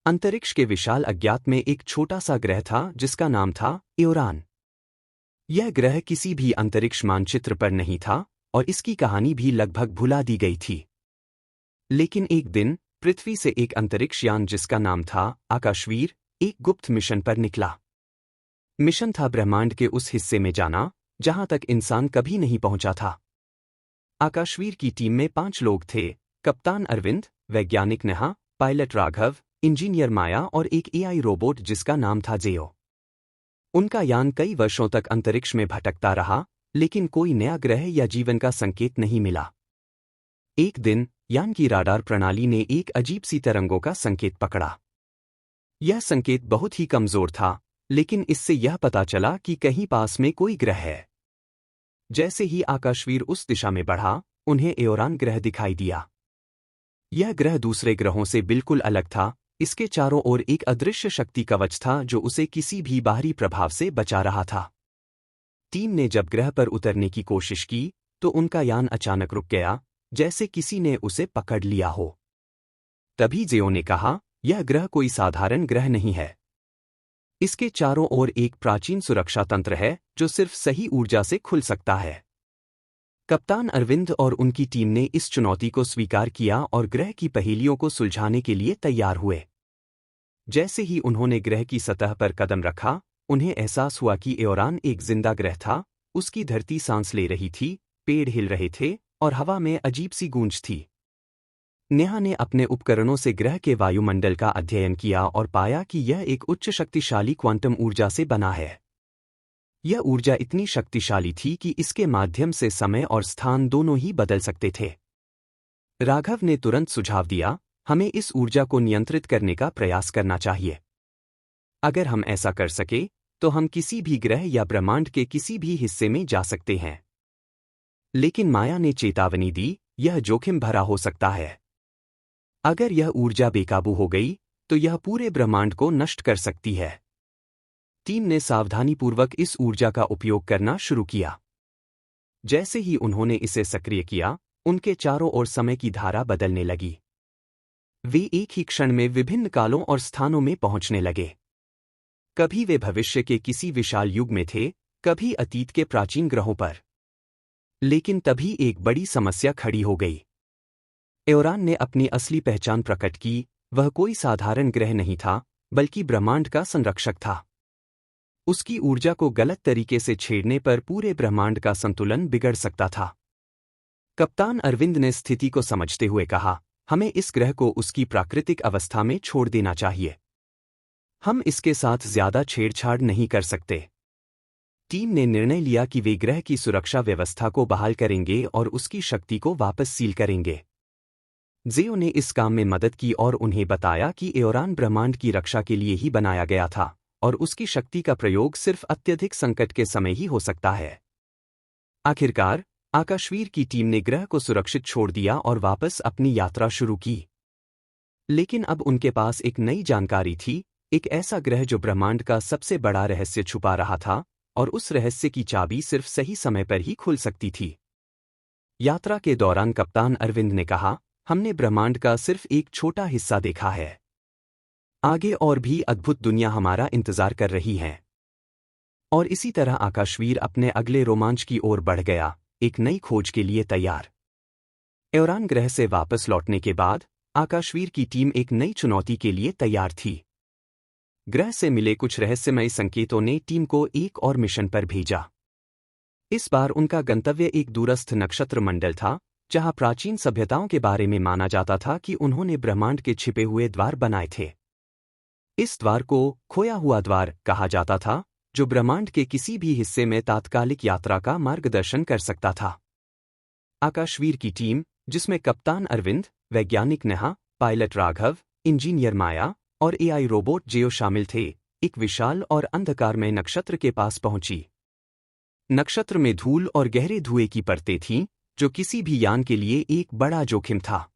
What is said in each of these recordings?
अंतरिक्ष के विशाल अज्ञात में एक छोटा सा ग्रह था जिसका नाम था एओरान। यह ग्रह किसी भी अंतरिक्ष मानचित्र पर नहीं था और इसकी कहानी भी लगभग भुला दी गई थी। लेकिन एक दिन पृथ्वी से एक अंतरिक्ष यान जिसका नाम था आकाशवीर एक गुप्त मिशन पर निकला। मिशन था ब्रह्मांड के उस हिस्से में जाना जहां तक इंसान कभी नहीं पहुंचा था। आकाशवीर की टीम में 5 लोग थे, कप्तान अरविंद, वैज्ञानिक नेहा, पायलट राघव, इंजीनियर माया और एक एआई रोबोट जिसका नाम था जेओ। उनका यान कई वर्षों तक अंतरिक्ष में भटकता रहा, लेकिन कोई नया ग्रह या जीवन का संकेत नहीं मिला। एक दिन यान की राडार प्रणाली ने एक अजीब सी तरंगों का संकेत पकड़ा। यह संकेत बहुत ही कमजोर था, लेकिन इससे यह पता चला कि कहीं पास में कोई ग्रह है। जैसे ही आकाशवीर उस दिशा में बढ़ा, उन्हें एओरान ग्रह दिखाई दिया। यह ग्रह दूसरे ग्रहों से बिल्कुल अलग था। इसके चारों ओर एक अदृश्य शक्ति कवच था जो उसे किसी भी बाहरी प्रभाव से बचा रहा था। टीम ने जब ग्रह पर उतरने की कोशिश की तो उनका यान अचानक रुक गया, जैसे किसी ने उसे पकड़ लिया हो। तभी जेओ ने कहा, यह ग्रह कोई साधारण ग्रह नहीं है। इसके चारों ओर एक प्राचीन सुरक्षा तंत्र है जो सिर्फ सही ऊर्जा से खुल सकता है। कप्तान अरविंद और उनकी टीम ने इस चुनौती को स्वीकार किया और ग्रह की पहेलियों को सुलझाने के लिए तैयार हुए। जैसे ही उन्होंने ग्रह की सतह पर कदम रखा, उन्हें एहसास हुआ कि एओरान एक जिंदा ग्रह था। उसकी धरती सांस ले रही थी, पेड़ हिल रहे थे और हवा में अजीब सी गूंज थी। नेहा ने अपने उपकरणों से ग्रह के वायुमंडल का अध्ययन किया और पाया कि यह एक उच्च शक्तिशाली क्वांटम ऊर्जा से बना है। यह ऊर्जा इतनी शक्तिशाली थी कि इसके माध्यम से समय और स्थान दोनों ही बदल सकते थे। राघव ने तुरंत सुझाव दिया, हमें इस ऊर्जा को नियंत्रित करने का प्रयास करना चाहिए। अगर हम ऐसा कर सके तो हम किसी भी ग्रह या ब्रह्मांड के किसी भी हिस्से में जा सकते हैं। लेकिन माया ने चेतावनी दी, यह जोखिम भरा हो सकता है। अगर यह ऊर्जा बेकाबू हो गई तो यह पूरे ब्रह्मांड को नष्ट कर सकती है। टीम ने सावधानीपूर्वक इस ऊर्जा का उपयोग करना शुरू किया। जैसे ही उन्होंने इसे सक्रिय किया, उनके चारों ओर समय की धारा बदलने लगी। वे एक ही क्षण में विभिन्न कालों और स्थानों में पहुंचने लगे। कभी वे भविष्य के किसी विशाल युग में थे, कभी अतीत के प्राचीन ग्रहों पर। लेकिन तभी एक बड़ी समस्या खड़ी हो गई। एओरान ने अपनी असली पहचान प्रकट की। वह कोई साधारण ग्रह नहीं था, बल्कि ब्रह्मांड का संरक्षक था। उसकी ऊर्जा को गलत तरीके से छेड़ने पर पूरे ब्रह्मांड का संतुलन बिगड़ सकता था। कप्तान अरविंद ने स्थिति को समझते हुए कहा, हमें इस ग्रह को उसकी प्राकृतिक अवस्था में छोड़ देना चाहिए। हम इसके साथ ज्यादा छेड़छाड़ नहीं कर सकते। टीम ने निर्णय लिया कि वे ग्रह की सुरक्षा व्यवस्था को बहाल करेंगे और उसकी शक्ति को वापस सील करेंगे। जेओ ने इस काम में मदद की और उन्हें बताया कि एओरान ब्रह्मांड की रक्षा के लिए ही बनाया गया था और उसकी शक्ति का प्रयोग सिर्फ अत्यधिक संकट के समय ही हो सकता है। आखिरकार आकाशवीर की टीम ने ग्रह को सुरक्षित छोड़ दिया और वापस अपनी यात्रा शुरू की। लेकिन अब उनके पास एक नई जानकारी थी, एक ऐसा ग्रह जो ब्रह्मांड का सबसे बड़ा रहस्य छुपा रहा था और उस रहस्य की चाबी सिर्फ सही समय पर ही खुल सकती थी। यात्रा के दौरान कप्तान अरविंद ने कहा, हमने ब्रह्मांड का सिर्फ एक छोटा हिस्सा देखा है। आगे और भी अद्भुत दुनिया हमारा इंतजार कर रही है। और इसी तरह आकाशवीर अपने अगले रोमांच की ओर बढ़ गया, एक नई खोज के लिए तैयार। एओरान ग्रह से वापस लौटने के बाद आकाशवीर की टीम एक नई चुनौती के लिए तैयार थी। ग्रह से मिले कुछ रहस्यमय संकेतों ने टीम को एक और मिशन पर भेजा। इस बार उनका गंतव्य एक दूरस्थ नक्षत्र मंडल था, जहां प्राचीन सभ्यताओं के बारे में माना जाता था कि उन्होंने ब्रह्मांड के छिपे हुए द्वार बनाए थे। इस द्वार को खोया हुआ द्वार कहा जाता था, जो ब्रह्मांड के किसी भी हिस्से में तात्कालिक यात्रा का मार्गदर्शन कर सकता था। आकाशवीर की टीम, जिसमें कप्तान अरविंद, वैज्ञानिक नेहा, पायलट राघव, इंजीनियर माया और एआई रोबोट जेओ शामिल थे, एक विशाल और अंधकारमय नक्षत्र के पास पहुंची। नक्षत्र में धूल और गहरे धुएं की परतें थीं, जो किसी भी यान के लिए एक बड़ा जोखिम था।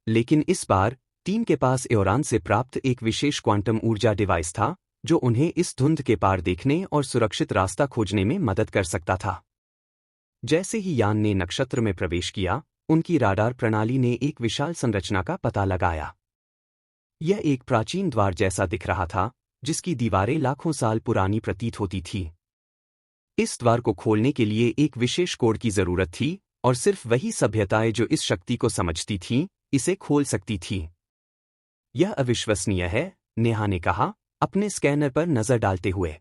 लेकिन इस बार टीम के पास एओरान से प्राप्त एक विशेष क्वांटम ऊर्जा डिवाइस था, जो उन्हें इस धुंध के पार देखने और सुरक्षित रास्ता खोजने में मदद कर सकता था। जैसे ही यान ने नक्षत्र में प्रवेश किया, उनकी राडार प्रणाली ने एक विशाल संरचना का पता लगाया। यह एक प्राचीन द्वार जैसा दिख रहा था, जिसकी दीवारें लाखों साल पुरानी प्रतीत होती थी। इस द्वार को खोलने के लिए एक विशेष कोड की जरूरत थी, और सिर्फ वही सभ्यताएं जो इस शक्ति को समझती थीं, इसे खोल सकती थीं। यह अविश्वसनीय है, नेहा ने कहा, अपने स्कैनर पर नजर डालते हुए।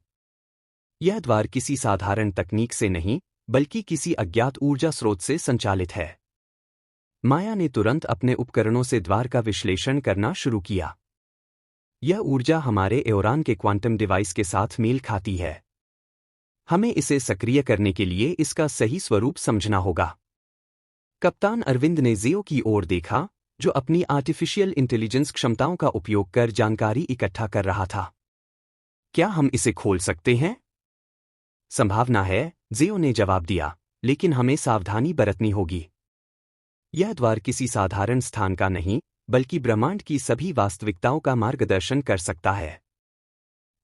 यह द्वार किसी साधारण तकनीक से नहीं, बल्कि किसी अज्ञात ऊर्जा स्रोत से संचालित है। माया ने तुरंत अपने उपकरणों से द्वार का विश्लेषण करना शुरू किया। यह ऊर्जा हमारे एओरान के क्वांटम डिवाइस के साथ मेल खाती है। हमें इसे सक्रिय करने के लिए इसका सही स्वरूप समझना होगा। कप्तान अरविंद ने ज़ियो की ओर देखा, जो अपनी आर्टिफिशियल इंटेलिजेंस क्षमताओं का उपयोग कर जानकारी इकट्ठा कर रहा था। क्या हम इसे खोल सकते हैं? संभावना है, ज़ियो ने जवाब दिया, लेकिन हमें सावधानी बरतनी होगी। यह द्वार किसी साधारण स्थान का नहीं, बल्कि ब्रह्मांड की सभी वास्तविकताओं का मार्गदर्शन कर सकता है।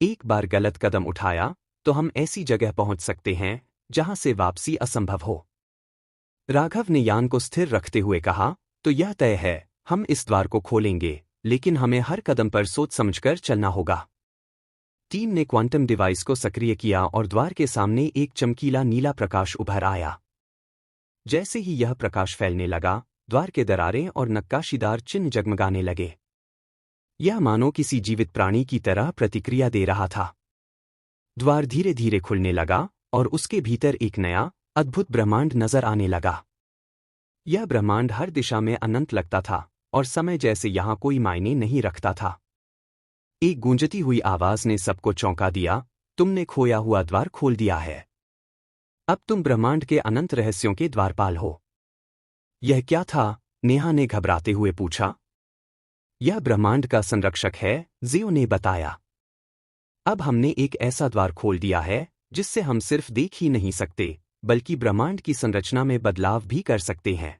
एक बार गलत कदम उठाया, तो हम ऐसी जगह पहुंच सकते हैं, जहां से वापसी असंभव हो। राघव ने यान को स्थिर रखते हुए कहा, तो यह तय है, हम इस द्वार को खोलेंगे, लेकिन हमें हर कदम पर सोच समझकर चलना होगा। टीम ने क्वांटम डिवाइस को सक्रिय किया और द्वार के सामने एक चमकीला नीला प्रकाश उभर आया। जैसे ही यह प्रकाश फैलने लगा, द्वार के दरारें और नक्काशीदार चिन्ह जगमगाने लगे। यह मानो किसी जीवित प्राणी की तरह प्रतिक्रिया दे रहा था। द्वार धीरे धीरे खुलने लगा, और उसके भीतर एक नया, अद्भुत ब्रह्मांड नजर आने लगा। यह ब्रह्मांड हर दिशा में अनंत लगता था, और समय जैसे यहां कोई मायने नहीं रखता था। एक गूंजती हुई आवाज ने सबको चौंका दिया, तुमने खोया हुआ द्वार खोल दिया है। अब तुम ब्रह्मांड के अनंत रहस्यों के द्वारपाल हो। यह क्या था? नेहा ने घबराते हुए पूछा। यह ब्रह्मांड का संरक्षक है, ज़ियो ने बताया। अब हमने एक ऐसा द्वार खोल दिया है, जिससे हम सिर्फ देख ही नहीं सकते, बल्कि ब्रह्मांड की संरचना में बदलाव भी कर सकते हैं।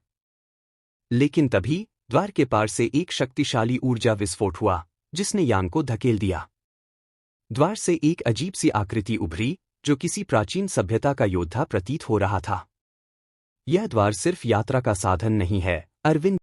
लेकिन तभी द्वार के पार से एक शक्तिशाली ऊर्जा विस्फोट हुआ, जिसने यान को धकेल दिया। द्वार से एक अजीब सी आकृति उभरी, जो किसी प्राचीन सभ्यता का योद्धा प्रतीत हो रहा था। यह द्वार सिर्फ यात्रा का साधन नहीं है, अरविंद।